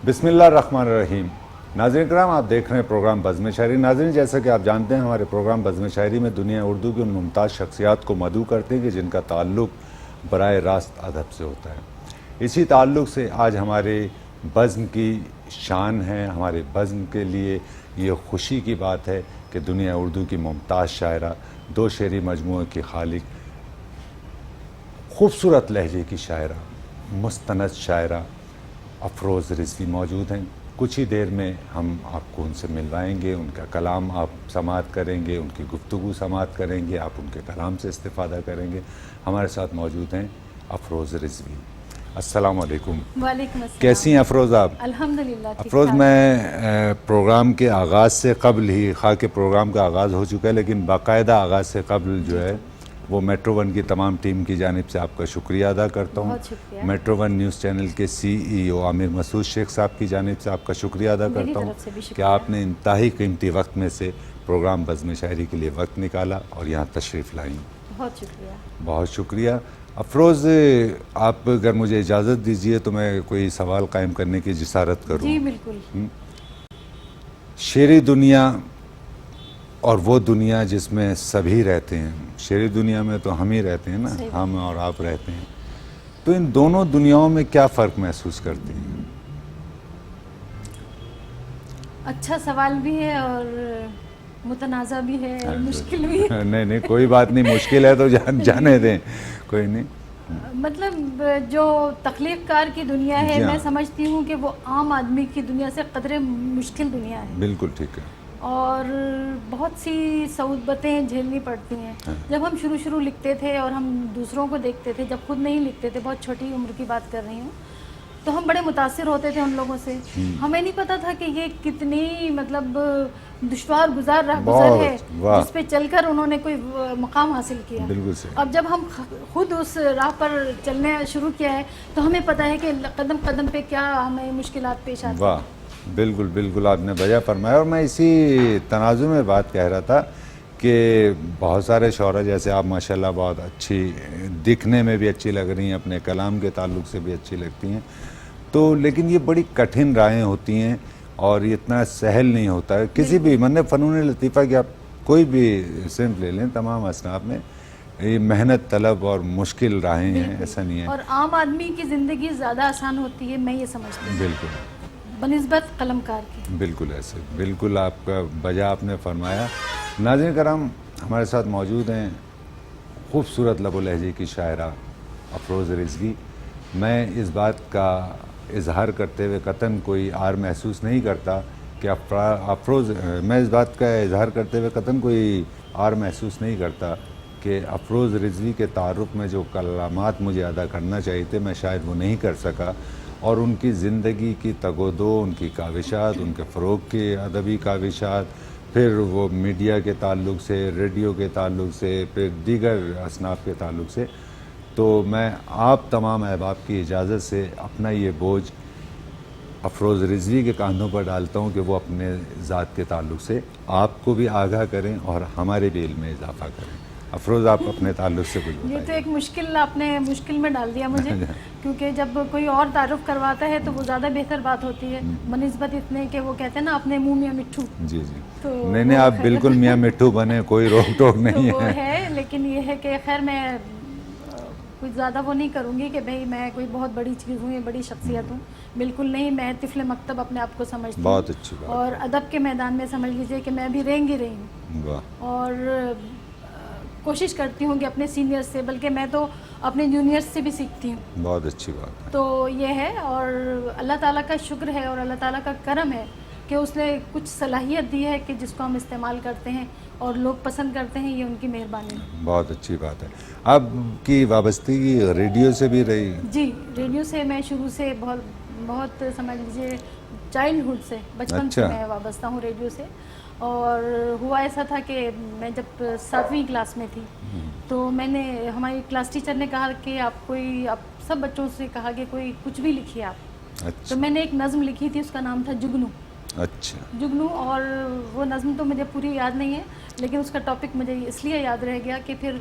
بسم اللہ الرحمن الرحیم. ناظرین کرام، آپ دیکھ رہے ہیں پروگرام بزم شاعری. ناظرین، جیسا کہ آپ جانتے ہیں ہمارے پروگرام بزم شاعری میں دنیا اردو کی ان ممتاز شخصیات کو مدعو کرتے ہیں کہ جن کا تعلق براہ راست ادب سے ہوتا ہے. اسی تعلق سے آج ہمارے بزم کی شان ہے، ہمارے بزم کے لیے یہ خوشی کی بات ہے کہ دنیا اردو کی ممتاز شاعرہ، دو شعری مجموعے کی خالق، خوبصورت لہجے کی شاعرہ، مستند شاعرہ افروز رضوی موجود ہیں. کچھ ہی دیر میں ہم آپ کو ان سے ملوائیں گے، ان کا کلام آپ سماعت کریں گے، ان کی گفتگو سماعت کریں گے، آپ ان کے کلام سے استفادہ کریں گے. ہمارے ساتھ موجود ہیں افروز رضوی. السلام علیکم. وعلیکم السلام. کیسی ہیں افروز آپ؟ الحمدللہ. افروز، میں پروگرام کے آغاز سے قبل ہی، خواہ کہ پروگرام کا آغاز ہو چکا ہے لیکن باقاعدہ آغاز سے قبل جو ہے وہ میٹرو ون کی تمام ٹیم کی جانب سے آپ کا شکریہ ادا کرتا ہوں. بہت شکریہ. میٹرو ون نیوز چینل کے CEO عامر مسعود شیخ صاحب کی جانب سے آپ کا شکریہ ادا کرتا ہوں کہ آپ نے انتہائی قیمتی وقت میں سے پروگرام بزم شاعری کے لیے وقت نکالا اور یہاں تشریف لائیں. بہت شکریہ. بہت شکریہ. افروز، آپ اگر مجھے اجازت دیجئے تو میں کوئی سوال قائم کرنے کی جسارت کروں. جی بالکل. شعری دنیا اور وہ دنیا جس میں سبھی رہتے ہیں، شعری دنیا میں تو ہم ہی رہتے ہیں نا، ہم اور آپ رہتے ہیں، تو ان دونوں دنیاؤں میں کیا فرق محسوس کرتے ہیں؟ اچھا سوال بھی ہے اور متنازع بھی ہے، مشکل بھی ہے. نہیں کوئی بات نہیں، مشکل ہے تو جانے دیں، کوئی نہیں. مطلب جو تخلیق کار کی دنیا ہے، میں سمجھتی ہوں کہ وہ عام آدمی کی دنیا سے قدرے مشکل دنیا ہے. بالکل ٹھیک ہے. اور بہت سی صعوبتیں جھیلنی پڑتی ہیں. جب ہم شروع لکھتے تھے اور ہم دوسروں کو دیکھتے تھے، جب خود نہیں لکھتے تھے، بہت چھوٹی عمر کی بات کر رہی ہوں، تو ہم بڑے متاثر ہوتے تھے ان لوگوں سے. ہمیں نہیں پتا تھا کہ یہ کتنی مطلب دشوار گزار راہ گزر ہے جس پہ چل کر انہوں نے کوئی مقام حاصل کیا. اب جب ہم خود اس راہ پر چلنے شروع کیا ہے تو ہمیں پتا ہے کہ قدم قدم پہ کیا ہمیں مشکلات پیش آتی ہیں. بالکل بالکل، آپ نے بجا فرمایا. اور میں اسی تناظر میں بات کہہ رہا تھا کہ بہت سارے شعراء جیسے آپ ماشاءاللہ بہت اچھی، دکھنے میں بھی اچھی لگ رہی ہیں، اپنے کلام کے تعلق سے بھی اچھی لگتی ہیں، تو لیکن یہ بڑی کٹھن راہیں ہوتی ہیں اور یہ اتنا سہل نہیں ہوتا ہے. کسی بھی فنون لطیفہ کی آپ کوئی بھی صنف لے لیں، تمام اصناف میں یہ محنت طلب اور مشکل راہیں ہیں، ایسا نہیں ہے. اور عام آدمی کی زندگی زیادہ آسان ہوتی ہے، میں یہ سمجھتی ہوں، بالکل بنسبت قلم کار کے. بالکل ایسے، بالکل آپ کا بجا آپ نے فرمایا. ناظرین کرام، ہمارے ساتھ موجود ہیں خوبصورت لب و لہجے کی شاعرہ افروز رضوی. میں اس بات کا اظہار کرتے ہوئے قطعاً کوئی عار محسوس نہیں کرتا کہ میں اس بات کا اظہار کرتے ہوئے قطعاً کوئی عار محسوس نہیں کرتا کہ افروز رضوی کے تعارف میں جو کلمات مجھے ادا کرنا چاہیے تھے میں شاید وہ نہیں کر سکا. اور ان کی زندگی کی تگ و دو، ان کی کاوشات، ان کے فروغ کے ادبی کاوشات، پھر وہ میڈیا کے تعلق سے، ریڈیو کے تعلق سے، پھر دیگر اصناف کے تعلق سے، تو میں آپ تمام احباب کی اجازت سے اپنا یہ بوجھ افروز رضوی کے کاندھوں پر ڈالتا ہوں کہ وہ اپنے ذات کے تعلق سے آپ کو بھی آگاہ کریں اور ہمارے بھی علم میں اضافہ کریں. افروز، آپ اپنے تعلق سے کچھ بتائیں. یہ تو ایک مشکل، آپ نے مشکل میں ڈال دیا مجھے، کیونکہ جب کوئی اور تعارف کرواتا ہے تو وہ زیادہ بہتر بات ہوتی ہے بنسبت اتنے کہ وہ کہتے ہیں نا اپنے منہ میاں مٹھو. جی نہیں، آپ بالکل میاں مٹھو بنے، کوئی روک ٹوک نہیں وہ ہے. لیکن یہ ہے کہ خیر میں کچھ زیادہ وہ نہیں کروں گی کہ بھئی میں کوئی بہت بڑی چیز ہوں یا بڑی شخصیت ہوں، بالکل نہیں. میں طفل مکتب اپنے آپ کو سمجھتی ہوں. بہت اچھی بات. اور ادب کے میدان میں سمجھ لیجئے کہ میں بھی رینگ ہی رہی ہوں. اور کوشش کرتی ہوں کہ اپنے سینئر سے، بلکہ میں تو اپنے جونیئر سے بھی سیکھتی ہوں. بہت اچھی بات ہے. تو یہ ہے، اور اللہ تعالیٰ کا شکر ہے اور اللہ تعالیٰ کا کرم ہے کہ اس نے کچھ صلاحیت دی ہے کہ جس کو ہم استعمال کرتے ہیں اور لوگ پسند کرتے ہیں. یہ ان کی مہربانی ہے. بہت اچھی بات ہے. آپ کی وابستگی ریڈیو سے بھی رہی؟ جی، ریڈیو سے میں شروع سے بہت سمجھ لیجیے چائلڈ ہوڈ سے، بچپن سے میں وابستہ ہوں ریڈیو سے. اور ہوا ایسا تھا کہ میں جب 7ویں کلاس میں تھی تو میں نے، ہماری کلاس ٹیچر نے کہا کہ آپ سب بچوں سے کہا کہ کوئی کچھ بھی لکھیے آپ. تو میں نے ایک نظم لکھی تھی، اس کا نام تھا جگنو. اچھا. جگنو. اور وہ نظم تو مجھے پوری یاد نہیں ہے لیکن اس کا ٹاپک مجھے اس لیے یاد رہ گیا کہ پھر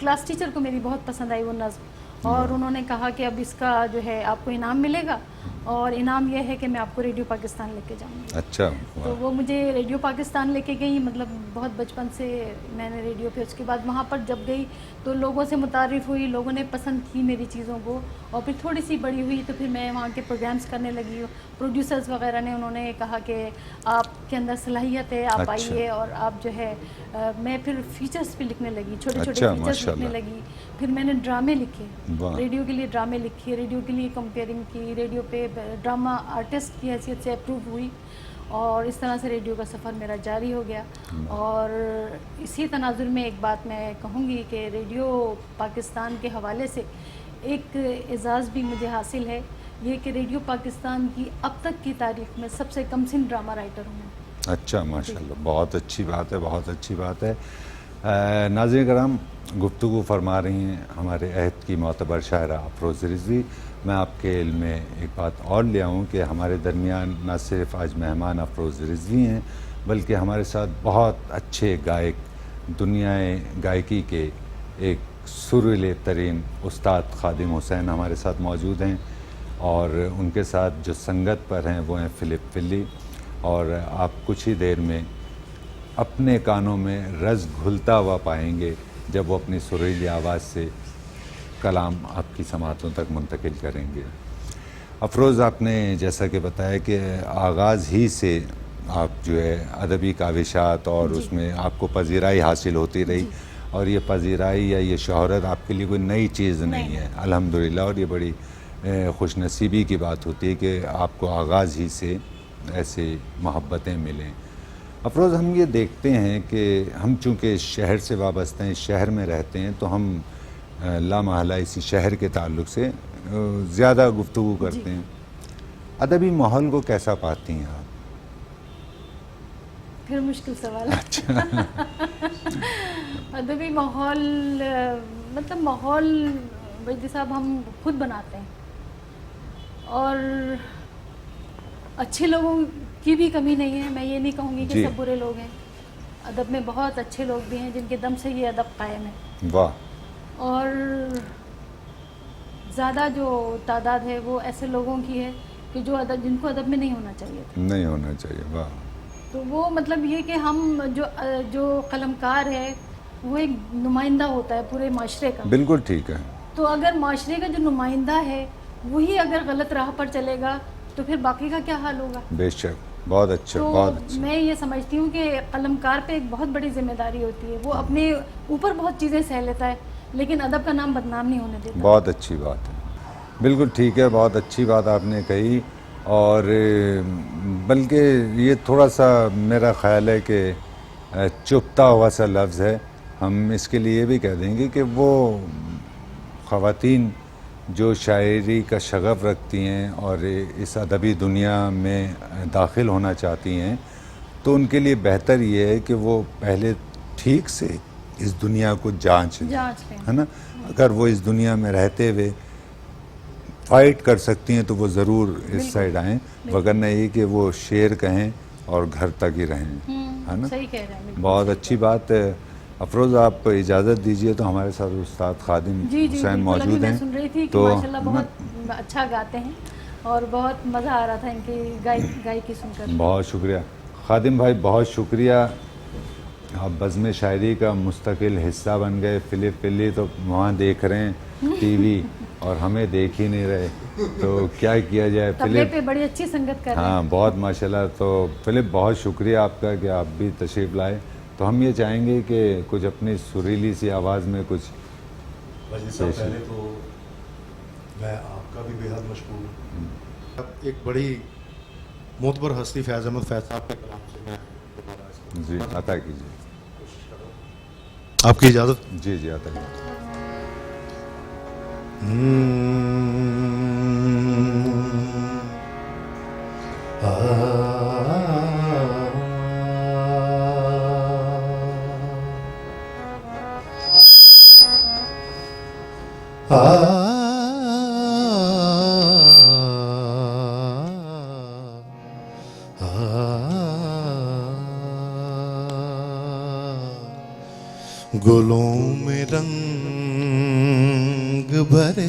کلاس ٹیچر کو میری بہت پسند آئی وہ نظم، اور انہوں نے کہا کہ اب اس کا جو ہے آپ کو انعام ملے گا. اور انعام یہ ہے کہ میں آپ کو ریڈیو پاکستان لے کے جاؤں گی. اچھا تو واہ. وہ مجھے ریڈیو پاکستان لے کے گئی, مطلب بہت بچپن سے میں نے ریڈیو پہ, اس کے بعد وہاں پر جب گئی تو لوگوں سے متعارف ہوئی, لوگوں نے پسند کی میری چیزوں کو, اور پھر تھوڑی سی بڑی ہوئی تو پھر میں وہاں کے پروگرامس کرنے لگی. پروڈیوسرز وغیرہ نے انہوں نے کہا کہ آپ کے اندر صلاحیت ہے, آپ اچھا. آئیے, اور آپ جو ہے میں پھر فیچرز بھی لکھنے لگی, چھوٹے چھوٹے اچھا فیچرز ماشاء لکھنے اللہ. لگی. پھر میں نے ڈرامے لکھے, واہ. ریڈیو کے لیے ڈرامے لکھے, ریڈیو کے لیے کمپیئرنگ کی, ریڈیو پہ ڈرامہ آرٹسٹ کی حیثیت سے اپروو ہوئی, اور اس طرح سے ریڈیو کا سفر میرا جاری ہو گیا. اور اسی تناظر میں ایک بات میں کہوں گی کہ ریڈیو پاکستان کے حوالے سے ایک اعزاز بھی مجھے حاصل ہے, یہ کہ ریڈیو پاکستان کی اب تک کی تاریخ میں سب سے کم سن ڈرامہ رائٹر ہوں میں. اچھا ماشاء اللہ, بہت اچھی بات ہے, بہت اچھی بات ہے. ناظرین کرام, گفتگو فرما رہی ہیں ہمارے عہد کی معتبر شاعرہ افروز رضوی. میں آپ کے علم میں ایک بات اور لے آؤں کہ ہمارے درمیان نہ صرف آج مہمان افروز رضوی ہیں, بلکہ ہمارے ساتھ بہت اچھے گائک, دنیائے گائکی کے ایک سریلے ترین استاد خادم حسین ہمارے ساتھ موجود ہیں, اور ان کے ساتھ جو سنگت پر ہیں وہ ہیں فلپ فلی. اور آپ کچھ ہی دیر میں اپنے کانوں میں رز گھلتا ہوا پائیں گے جب وہ اپنی سریلی آواز سے کلام آپ کی سماعتوں تک منتقل کریں گے. افروز, آپ نے جیسا کہ بتایا کہ آغاز ہی سے آپ جو ہے ادبی کاوشات اور اس میں آپ کو پذیرائی حاصل ہوتی رہی, اور یہ پذیرائی یا یہ شہرت آپ کے لیے کوئی نئی چیز نہیں ہے الحمدللہ, اور یہ بڑی خوش نصیبی کی بات ہوتی ہے کہ آپ کو آغاز ہی سے ایسے محبتیں ملیں. افروز, ہم یہ دیکھتے ہیں کہ ہم چونکہ شہر سے وابستہ ہیں, شہر میں رہتے ہیں, تو ہم لامحالہ اسی شہر کے تعلق سے زیادہ گفتگو کرتے ہیں. ادبی ماحول کو کیسا پاتی ہیں آپ؟ پھر مشکل سوال ہے. ادبی ماحول مطلب ماحول وجدی صاحب ہم خود بناتے ہیں, اور اچھے لوگوں کی بھی کمی نہیں ہے. میں یہ نہیں کہوں گی کہ سب برے لوگ ہیں, ادب میں بہت اچھے لوگ بھی ہیں جن کے دم سے یہ ادب قائم ہے. واہ. اور زیادہ جو تعداد ہے وہ ایسے لوگوں کی ہے کہ جو ادب, جن کو ادب میں نہیں ہونا چاہیے تھا. نہیں ہونا چاہیے. واہ. تو وہ مطلب یہ کہ ہم جو قلمکار ہے وہ ایک نمائندہ ہوتا ہے پورے معاشرے کا. بالکل ٹھیک ہے. تو اگر معاشرے کا جو نمائندہ ہے وہی اگر غلط راہ پر چلے گا تو پھر باقی کا کیا حال ہوگا؟ بے شک, بہت اچھا, بہت اچھا. تو میں یہ سمجھتی ہوں کہ قلمکار پہ ایک بہت بڑی ذمہ داری ہوتی ہے. وہ اپنے اوپر بہت چیزیں سہ لیتا ہے لیکن ادب کا نام بدنام نہیں ہونے دیتا. بہت اچھی بات ہے. بالکل ٹھیک ہے, بہت اچھی بات آپ نے کہی. اور بلکہ یہ تھوڑا سا میرا خیال ہے کہ چپتا ہوا سا لفظ ہے. ہم اس کے لیے یہ بھی کہہ دیں گے کہ وہ خواتین جو شاعری کا شغف رکھتی ہیں اور اس ادبی دنیا میں داخل ہونا چاہتی ہیں, تو ان کے لیے بہتر یہ ہے کہ وہ پہلے ٹھیک سے اس دنیا کو جانچ لیں, ہے نا. اگر وہ اس دنیا میں رہتے ہوئے فائٹ کر سکتی ہیں تو وہ ضرور اس سائڈ آئیں, وگرنہ یہ کہ وہ شعر کہیں اور گھر تک ہی رہیں, ہے نا. صحیح کہہ رہے ہیں. بہت اچھی بات ہے. افروز, آپ اجازت دیجئے تو ہمارے ساتھ استاد خادم حسین موجود ہیں. سن رہی تھی کہ ماشاءاللہ بہت اچھا گاتے ہیں اور بہت مزہ آ رہا تھا ان کی گائکی سن کر. بہت شکریہ خادم بھائی, بہت شکریہ. آپ بزم شاعری کا مستقل حصہ بن گئے. فلپ فلی تو وہاں دیکھ رہے ہیں ٹی وی اور ہمیں دیکھ ہی نہیں رہے, تو کیا کیا جائے. فلپ پہ بڑی اچھی سنگت کر رہے ہیں. ہاں, بہت ماشاءاللہ. تو فلپ, بہت شکریہ آپ کا کہ آپ بھی تشریف لائے. تو ہم یہ چاہیں گے کہ کچھ اپنی سریلی سی آواز میں کچھ. پہلے تو میں آپ کا بھی بے حد مشکور ہوں. ایک بڑی معتبر ہستی فیض احمد فیض صاحب کے کلام سے میں جی عطا کیجیے. آپ کی اجازت. جی جی عطا کیجیے. گلوں میں رنگ بھرے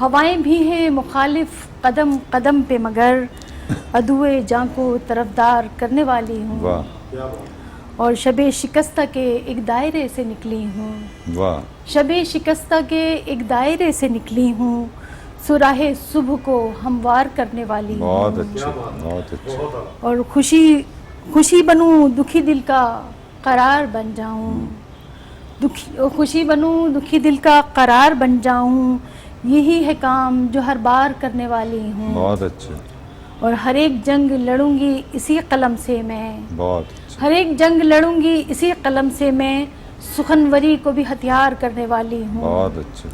ہوائیں بھی ہیں مخالف قدم قدم پہ مگر عدوئے جاں کو طرفدار کرنے والی ہوں. واہ اور شب شکستہ کے ایک دائرے سے نکلی ہوں. واہ شب شکستہ کے ایک دائرے سے نکلی ہوں. سراہ صبح کو ہموار کرنے والی ہوں. بہت اچھے بہت اچھے. اور خوشی بنوں دکھی دل کا قرار بن جاؤں. خوشی بنوں دکھی دل کا قرار بن جاؤں. یہی ہے کام جو ہر بار کرنے والی ہوں. بہت اچھے. اور ہر ایک جنگ لڑوں گی اسی قلم سے میں. بہت اچھے. ہر ایک جنگ لڑوں گی اسی قلم سے میں. سخنوری کو بھی ہتھیار کرنے والی ہوں. بہت اچھے.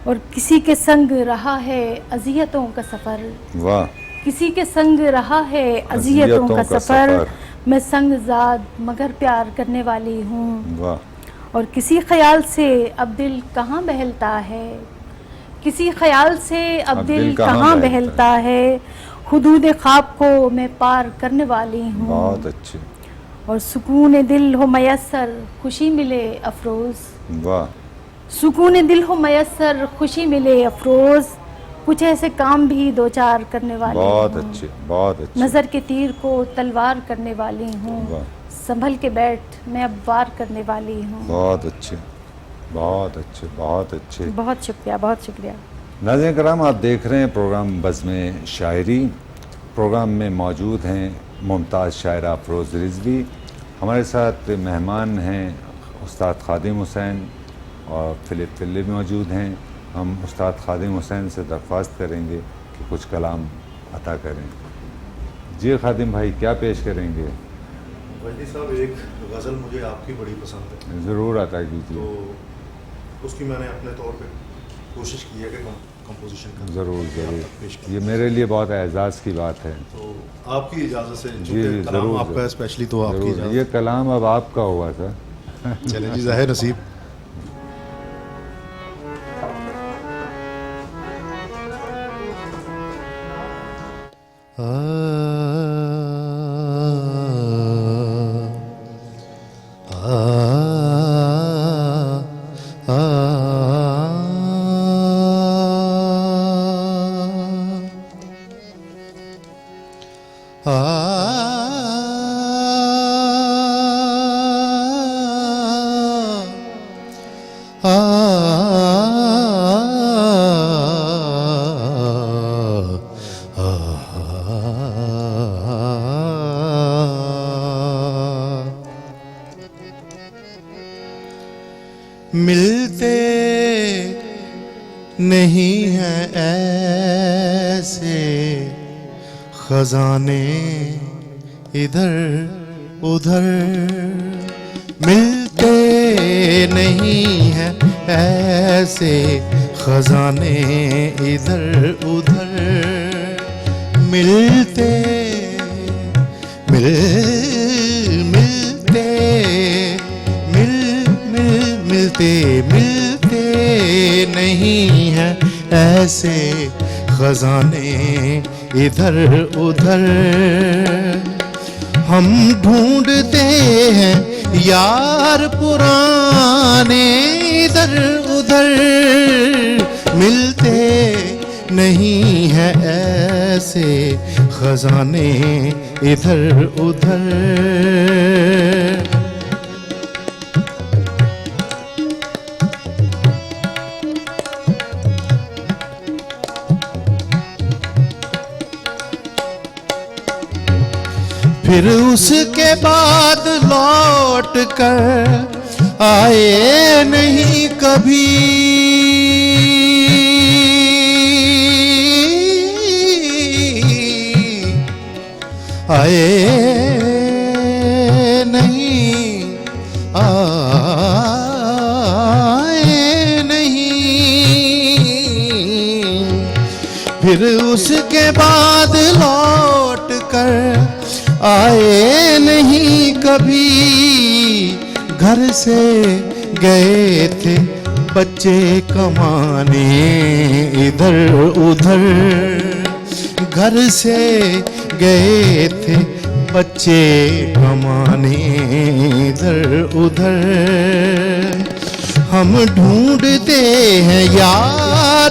اور کسی کے سنگ رہا ہے اذیتوں کا سفر. واہ کسی کے سنگ رہا ہے اذیتوں کا سفر. میں سنگ زاد مگر پیار کرنے والی ہوں. واہ. اور کسی خیال سے اب دل کہاں بہلتا ہے. کسی خیال سے اب دل کہاں بہلتا ہے. حدود خواب کو میں پار کرنے والی ہوں. بہت اچھے. اور سکون دل ہو میسر خوشی ملے افروز. واہ. سکون دل ہو میسر خوشی ملے افروز. کچھ ایسے کام بھی دو چار کرنے والی بہت ہوں. اچھے بہت اچھے. نظر کے تیر کو تلوار کرنے والی ہوں. واہ. سنبھل کے بیٹھ میں اب وار کرنے والی ہوں. بہت اچھے بہت اچھے بہت اچھے. بہت شکریہ بہت شکریہ. ناظرین کرام آپ دیکھ رہے ہیں پروگرام بزم شاعری. پروگرام میں موجود ہیں ممتاز شاعرہ افروز رضوی. ہمارے ساتھ مہمان ہیں استاد خادم حسین اور فلپ فلی موجود ہیں. ہم استاد خادم حسین سے درخواست کریں گے کہ کچھ کلام عطا کریں. جی خادم بھائی کیا پیش کریں گے؟ وجدی صاحب ایک غزل مجھے آپ کی بڑی پسند ہے. ضرور عطا کیجیے. تو اس کی میں نے اپنے طور پہ کوشش کی ہے کہ کمپوزیشن کا ضرور ضرور. پیش کی. یہ میرے لیے بہت اعزاز کی بات ہے. تو آپ کی اجازت سے جی چونکہ کلام ضرور آپ کا اسپیشلی تو آپ کی ضرور. اجازت. یہ کلام اب آپ کا ہوا تھا. چلیں جی ظاہر نصیب. ملتے نہیں ہیں ایسے خزانے ادھر ادھر. ملتے نہیں ہیں ایسے خزانے ادھر ادھر. ملتے ملتے نہیں ہیں ایسے خزانے ادھر ادھر. ہم ڈھونڈتے ہیں یار پرانے ادھر ادھر. ملتے نہیں ہیں ایسے خزانے ادھر ادھر. پھر اس کے بعد لوٹ کر آئے نہیں کبھی. آئے نہیں پھر اس کے بعد لوٹ کر آئے نہیں کبھی. گھر سے گئے تھے بچے کمانے ادھر ادھر. گھر سے گئے تھے بچے کمانے ادھر ادھر. ہم ڈھونڈتے ہیں یار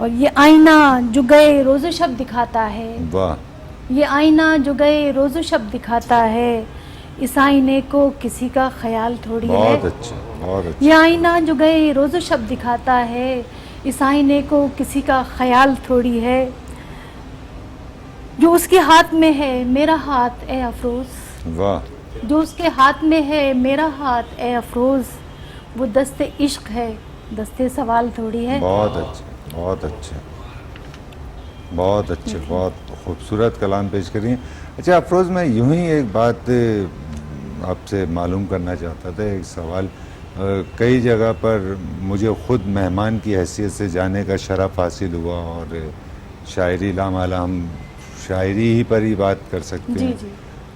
اور یہ آئینہ جو گئے روز و شب دکھاتا ہے، واہ یہ آئینہ جو گئے روز و شب دکھاتا ہے، اس آئینے کو کسی کا خیال تھوڑی ہے. بہت اچھا بہت اچھا. یہ آئینہ جو گئے روز و شب دکھاتا ہے، اس آئینے کو کسی کا خیال تھوڑی ہے. جو اس کے ہاتھ میں ہے میرا ہاتھ اے افروز، واہ جو اس کے ہاتھ میں ہے میرا ہاتھ اے افروز، وہ دست عشق ہے دست سوال تھوڑی ہے. بہت اچھا بہت اچھا بہت اچھے بہت خوبصورت کلام پیش کری. اچھا افروز، میں یوں ہی ایک بات آپ سے معلوم کرنا چاہتا تھا، ایک سوال. کئی جگہ پر مجھے خود مہمان کی حیثیت سے جانے کا شرف حاصل ہوا، اور شاعری لامحالہ ہم شاعری ہی پر ہی بات کر سکتے ہیں. جی.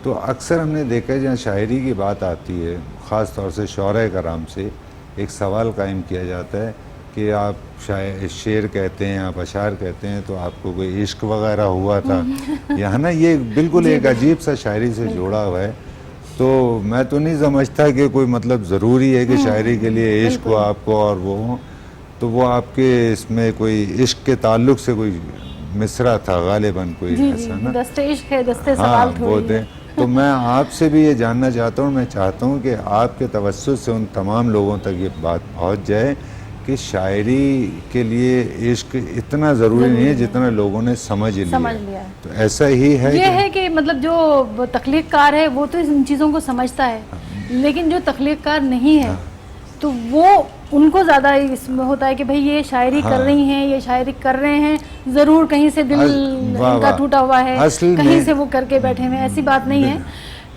تو اکثر ہم نے دیکھا جہاں شاعری کی بات آتی ہے، خاص طور سے شعراء کرام سے ایک سوال قائم کیا جاتا ہے کہ آپ شعر کہتے ہیں، آپ اشعار کہتے ہیں، تو آپ کو کوئی عشق وغیرہ ہوا تھا یا ہے نا. یہ بالکل ایک عجیب سا شاعری سے جوڑا ہوا ہے. تو میں تو نہیں سمجھتا کہ کوئی مطلب ضروری ہے کہ شاعری کے لیے عشق ہو آپ کو اور وہ ہو. تو وہ آپ کے اس میں کوئی عشق کے تعلق سے کوئی مصرع تھا غالباً، کوئی ایسا نا. دست عشق ہے دست سوال تھوڑی ہے. تو میں آپ سے بھی یہ جاننا چاہتا ہوں، میں چاہتا ہوں کہ آپ کے توسط سے ان تمام لوگوں تک یہ بات پہنچ جائے کہ شاعری کے لیے عشق اتنا ضروری نہیں ہے جتنا لوگوں نے سمجھ لیا. تو ایسا ہی ہے. یہ ہے کہ مطلب جو تخلیق کار ہے وہ تو ان چیزوں کو سمجھتا ہے، لیکن جو تخلیق کار نہیں ہے تو وہ ان کو زیادہ اس میں ہوتا ہے کہ بھئی یہ شاعری کر رہی ہیں، یہ شاعری کر رہے ہیں، ضرور کہیں سے دل ان کا ٹوٹا ہوا ہے، کہیں سے وہ کر کے بیٹھے ہوئے. ایسی بات نہیں ہے.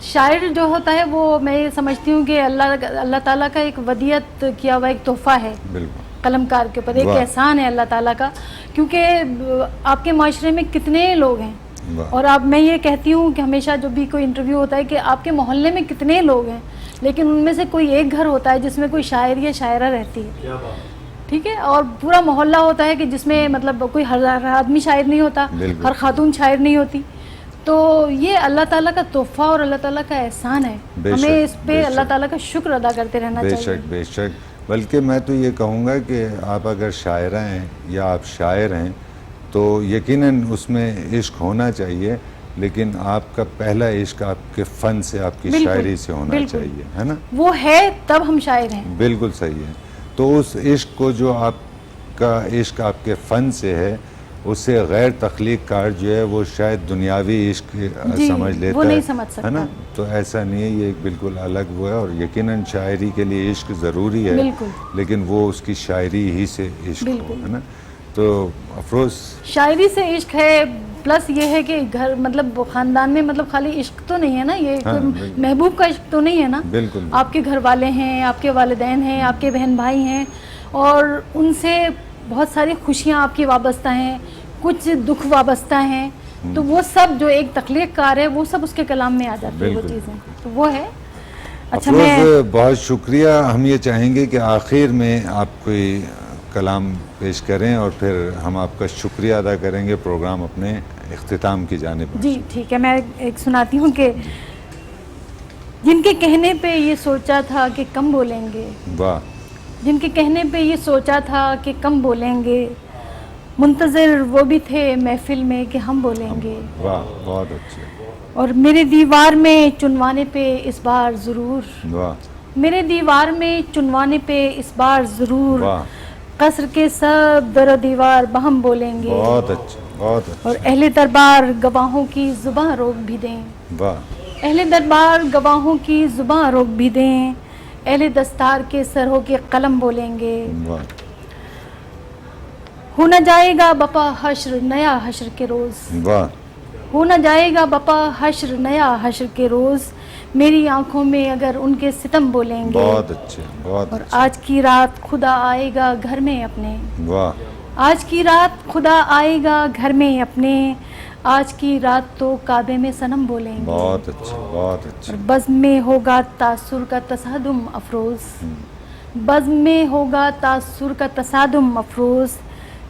شاعر جو ہوتا ہے وہ میں یہ سمجھتی ہوں کہ اللہ تعالیٰ کا ایک ودیعت کیا ہوا ایک تحفہ ہے قلم کار کے اوپر، ایک احسان ہے اللہ تعالیٰ کا. کیونکہ آپ کے معاشرے میں کتنے لوگ ہیں، اور اب میں یہ کہتی ہوں کہ ہمیشہ جب بھی کوئی انٹرویو ہوتا ہے کہ آپ کے محلے میں کتنے لوگ ہیں، لیکن ان میں سے کوئی ایک گھر ہوتا ہے جس میں کوئی شاعر یا شاعرہ رہتی ہے. ٹھیک ہے. اور پورا محلہ ہوتا ہے کہ جس میں مطلب کوئی ہر آدمی شاعر نہیں ہوتا، ہر خاتون شاعر نہیں ہوتی. تو یہ اللہ تعالیٰ کا تحفہ اور اللہ تعالیٰ کا احسان ہے. ہمیں اس پہ اللہ تعالیٰ کا شکر ادا کرتے رہنا چاہیے. بے شک بے شک. بلکہ میں تو یہ کہوں گا کہ آپ اگر شاعرہ ہیں یا آپ شاعر ہیں تو یقیناً اس میں عشق ہونا چاہیے، لیکن آپ کا پہلا عشق آپ کے فن سے، آپ کی شاعری سے ہونا چاہیے، ہے نا. وہ ہے تب ہم شاعر ہیں. بالکل صحیح ہے. تو اس عشق کو جو آپ کا عشق آپ کے فن سے ہے، اس سے غیر تخلیق کار جو ہے وہ شاید دنیاوی عشق سمجھ لیتا وہ نہیں سمجھ سکتا ہے نا. تو ایسا نہیں ہے، یہ ایک بالکل الگ وہ ہے. اور یقیناً شاعری کے لیے عشق ضروری ہے، لیکن وہ اس کی شاعری ہی سے عشق ہو، ہے نا. تو افروز شاعری سے عشق ہے، پلس یہ ہے کہ گھر مطلب خاندان میں مطلب خالی عشق تو نہیں ہے نا، یہ محبوب کا عشق تو نہیں ہے نا. آپ کے گھر والے ہیں، آپ کے والدین ہیں، آپ کے بہن بھائی ہیں، اور ان سے بہت ساری خوشیاں آپ کی وابستہ ہیں، کچھ دکھ وابستہ ہیں. تو وہ سب جو ایک تخلیق کار ہے وہ سب اس کے کلام میں آ جاتی ہے وہ چیزیں. تو وہ ہے. اچھا افروز بہت شکریہ. ہم یہ چاہیں گے کہ آخر میں آپ کوئی کلام پیش کریں اور پھر ہم آپ کا شکریہ ادا کریں گے پروگرام اپنے اختتام کی جانب. جی ٹھیک ہے. میں ایک سناتی ہوں کہ جن کے کہنے پہ یہ سوچا تھا کہ کم بولیں گے، واہ. جن کے کہنے پہ یہ سوچا تھا کہ کم بولیں گے، منتظر وہ بھی تھے محفل میں کہ ہم بولیں گے. واہ بہت اچھے. اور میرے دیوار میں چنوانے پہ اس بار ضرور، واہ. میرے دیوار میں چنوانے پہ اس بار ضرور، واہ. قصر کے سب در و دیوار بہم بولیں گے. بہت اچھا بہت اچھا. اور اہل دربار گواہوں کی زباں روک بھی دیں. واہ. اہل دربار گواہوں کی زباں روک بھی دیں، اہل دستار کے سر ہو کے قلم بولیں گے. واہ. ہو نہ جائے گا بپا حشر نیا حشر کے روز. واہ. ہو نہ جائے گا بپا حشر نیا حشر کے روز، میری آنکھوں میں اگر ان کے ستم بولیں گے. بہت اچھے بہت. اور آج کی رات خدا آئے گا گھر میں اپنے. واہ. آج کی رات خدا آئے گا گھر میں اپنے، آج کی رات تو کعبے میں صنم بولیں گے. بہت اچھا بہت اچھا. اور بزم میں ہوگا تاثر کا تصادم افروز، بزم میں ہوگا تاثر کا تصادم افروز،